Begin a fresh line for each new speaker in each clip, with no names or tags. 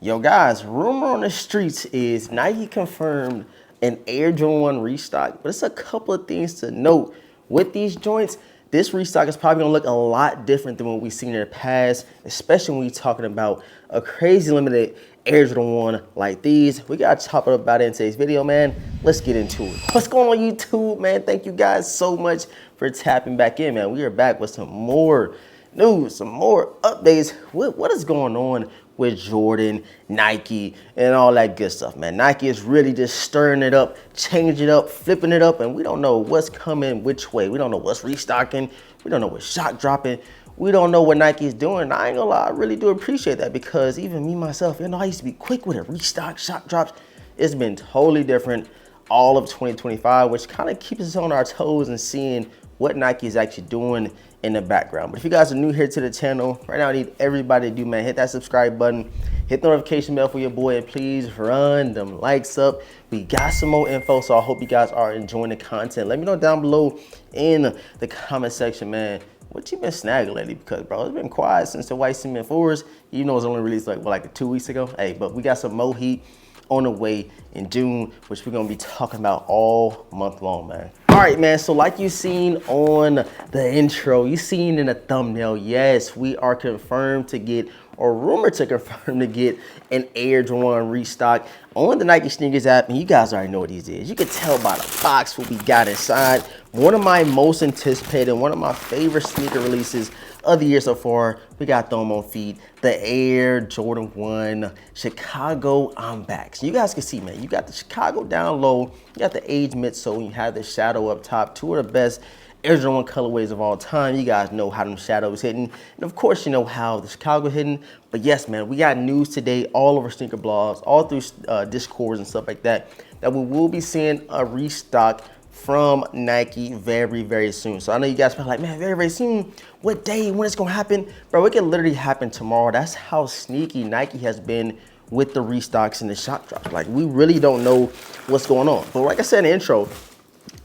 Yo guys, rumor on the streets is Nike confirmed an Air Jordan 1 restock, but it's a couple of things to note. With these joints, this restock is probably gonna look a lot different than what we've seen in the past, especially when we're talking about a crazy limited Air Jordan 1 like these. We gotta talk about it in today's video, man. Let's get into it. What's going on YouTube, man? Thank you guys so much for tapping back in, man. We are back with some more news, some more updates. What is going on with Jordan, Nike, and all that good stuff, man? Nike is really just stirring it up, changing it up, flipping it up, and we don't know what's coming which way. We don't know what's restocking. We don't know what's shock dropping. We don't know what Nike is doing. I ain't gonna lie, I really do appreciate that because even me, myself, I used to be quick with it. Restock, shock drops. It's been totally different all of 2025, which kind of keeps us on our toes and seeing what Nike is actually doing in the background. But if you guys are new here to the channel, right now I need everybody to do, man, hit that subscribe button, hit the notification bell for your boy, and please run them likes up. We got some more info, so I hope you guys are enjoying the content. Let me know down below in the comment section, man, what you been snagging lately? Because, bro, it's been quiet since the White Cement 4s. You know, it's only released like 2 weeks ago. Hey, but we got some more heat on the way in June, which we're gonna be talking about all month long, man. All right, man, so like you seen on the intro, you seen in the thumbnail, yes, we are confirmed to get, or rumored to confirm to get, an Air Jordan 1 restock on the Nike Sneakers app, and you guys already know what these is. You can tell by the box what we got inside. One of my most anticipated, one of my favorite sneaker releases of the year so far. We got them on feet, the Air Jordan 1 Chicago. I'm back. So you guys can see, man, you got the Chicago down low, you got the age midsole, you have the shadow up top. Two of the best Air Jordan 1 colorways of all time. You guys know how them shadows hitting. And of course, you know how the Chicago hitting. But yes, man, we got news today all over sneaker blogs, all through Discords and stuff like that, that we will be seeing a restock from Nike very, very soon. So I know you guys are like, man, very, very soon. What day, when it's gonna happen? Bro, it can literally happen tomorrow. That's how sneaky Nike has been with the restocks and the shock drops. Like, we really don't know what's going on. But like I said in the intro,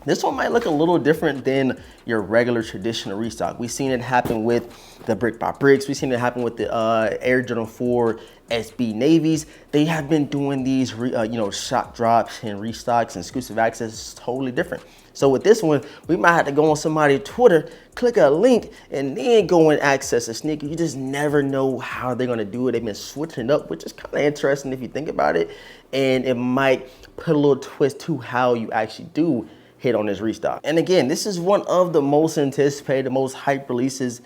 this one might look a little different than your regular traditional restock. We've seen it happen with the Brick by Bricks. We've seen it happen with the Air Jordan 4 SB Navies. They have been doing these, shock drops and restocks and exclusive access. It's totally different. So with this one, we might have to go on somebody's Twitter, click a link, and then go and access a sneaker. You just never know how they're gonna do it. They've been switching it up, which is kind of interesting if you think about it. And it might put a little twist to how you actually do hit on this restock. And again, this is one of the most anticipated, most hype releases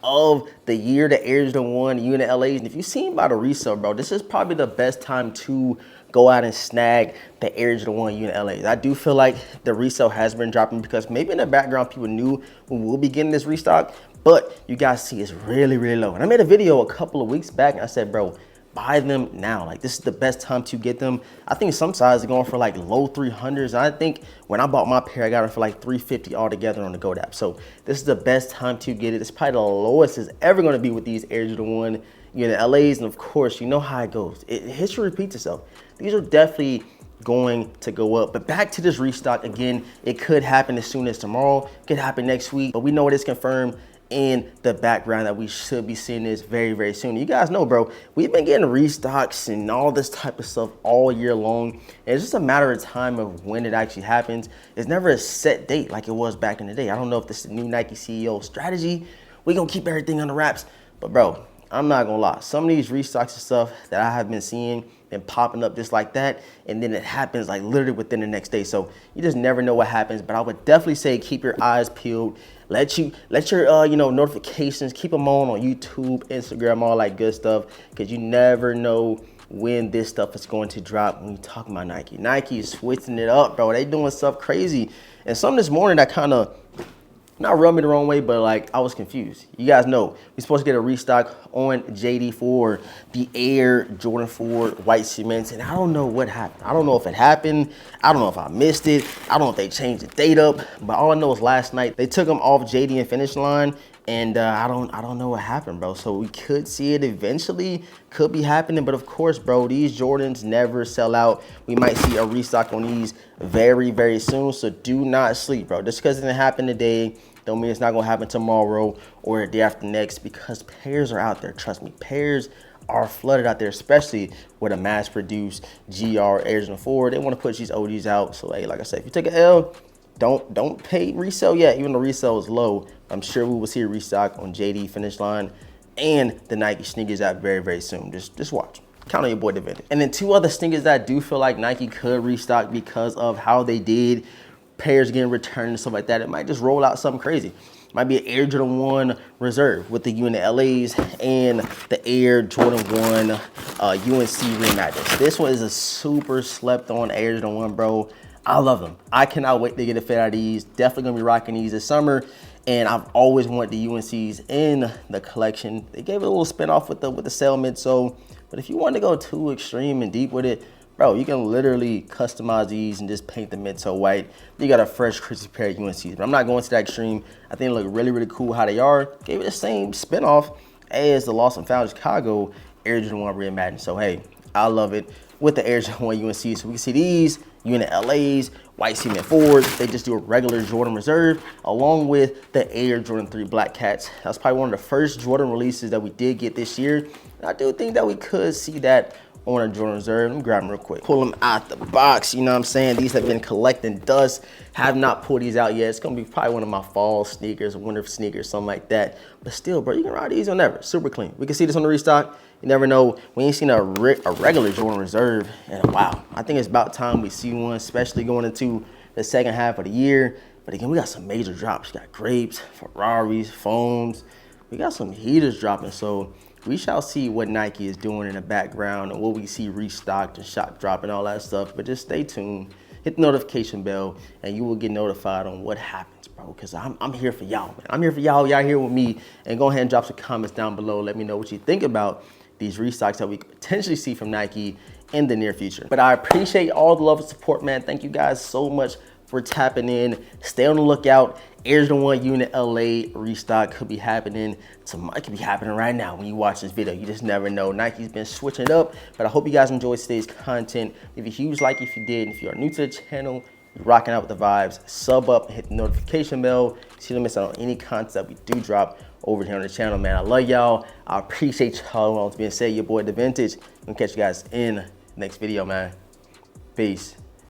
of the year, the Air Jordan 1 unit LAs. And if you've seen about a resale, bro, this is probably the best time to go out and snag the Air Jordan 1 unit LAs. I do feel like the resale has been dropping because maybe in the background people knew we will be getting this restock, but you guys see it's really, really low. And I made a video a couple of weeks back and I said, bro, buy them now. Like, this is the best time to get them. I think some sizes are going for like low 300s. I think when I bought my pair, I got it for like 350 altogether on the Go app. So this is the best time to get it. It's probably the lowest it's ever going to be with these Air Jordan 1 unit LAs. And of course, you know how it goes. History repeats itself. These are definitely going to go up. But back to this restock again, it could happen as soon as tomorrow, it could happen next week, but we know it is confirmed in the background that we should be seeing this very, very soon. You guys know, bro, we've been getting restocks and all this type of stuff all year long. And it's just a matter of time of when it actually happens. It's never a set date like it was back in the day. I don't know if this is the new Nike CEO strategy. We're gonna keep everything under wraps. But bro, I'm not gonna lie. Some of these restocks and stuff that I have been seeing and popping up just like that, and then it happens like literally within the next day. So you just never know what happens. But I would definitely say keep your eyes peeled. Let your notifications, keep them on YouTube, Instagram, all that good stuff, because you never know when this stuff is going to drop. When you talking about Nike, Nike is switching it up, bro. They doing stuff crazy. And some this morning that kind of not rubbed me the wrong way, but like I was confused. You guys know we're supposed to get a restock on JD for the Air Jordan 4 white cements, and I don't know what happened. I don't know if it happened. I don't know if I missed it. I don't know if they changed the date up, but all I know is last night they took them off JD and Finish Line, and I don't know what happened, bro. So we could see it eventually, could be happening, but of course, bro, these Jordans never sell out. We might see a restock on these very, very soon. So do not sleep, bro. Just because it didn't happen today don't mean it's not gonna happen tomorrow or the day after next, because pairs are out there. Trust me, pairs are flooded out there, especially with a mass-produced GR Air Jordan 4. They want to push these OGs out. So hey, like I said, if you take an L, don't pay resale yet, even though resale is low. I'm sure we will see a restock on JD Finish Line and the Nike sneakers app very, very soon. Just watch. Count on your boy Divinity. And then two other sneakers that I do feel like Nike could restock because of how they did pairs getting returned and stuff like that. It might just roll out something crazy. Might be an Air Jordan 1 Reserve with the unit LAs and the Air Jordan 1 UNC Reimagined. This one is a super slept on Air Jordan 1, bro. I love them. I cannot wait to get a fit out of these. Definitely gonna be rocking these this summer. And I've always wanted the UNCs in the collection. They gave it a little spin off with the sail midsole. But if you want to go too extreme and deep with it, bro, you can literally customize these and just paint the midsole white. You got a fresh, crispy pair of UNCs. But I'm not going to that extreme. I think they look really, really cool how they are. Gave it the same spin off as the Lost and Found Chicago Air Jordan 1 Reimagined. So hey, I love it with the Air Jordan 1 UNC. So we can see these unit LAs, white cement forwards. They just do a regular Jordan Reserve along with the Air Jordan 3 Black Cats. That's probably one of the first Jordan releases that we did get this year. And I do think that we could see that on a Jordan Reserve. Let me grab them real quick. Pull them out the box, you know what I'm saying? These have been collecting dust. Have not pulled these out yet. It's gonna be probably one of my fall sneakers, winter sneakers, something like that. But still, bro, you can ride these whenever. Super clean. We can see this on the restock. You never know. We ain't seen a regular Jordan Reserve in a while. I think it's about time we see one, especially going into the second half of the year. But again, we got some major drops. We got grapes, Ferraris, foams. We got some heaters dropping. So we shall see what Nike is doing in the background and what we see restocked and shop drop and all that stuff. But just stay tuned, hit the notification bell, and you will get notified on what happens, bro. Because I'm here for y'all, man. I'm here for y'all. Y'all here with me. And go ahead and drop some comments down below. Let me know what you think about these restocks that we could potentially see from Nike in the near future. But I appreciate all the love and support, man. Thank you guys so much for tapping in. Stay on the lookout. Air Jordan 1 Unit LA restock could be happening tomorrow. It could be happening right now when you watch this video. You just never know. Nike's been switching it up, but I hope you guys enjoyed today's content. Leave a huge like if you did. And if you are new to the channel, you're rocking out with the vibes, sub up and hit the notification bell so you don't miss out on any content that we do drop over here on the channel, man. I love y'all. I appreciate y'all. All being said, your boy The Vintage. I'm gonna catch you guys in the next video, man. Peace.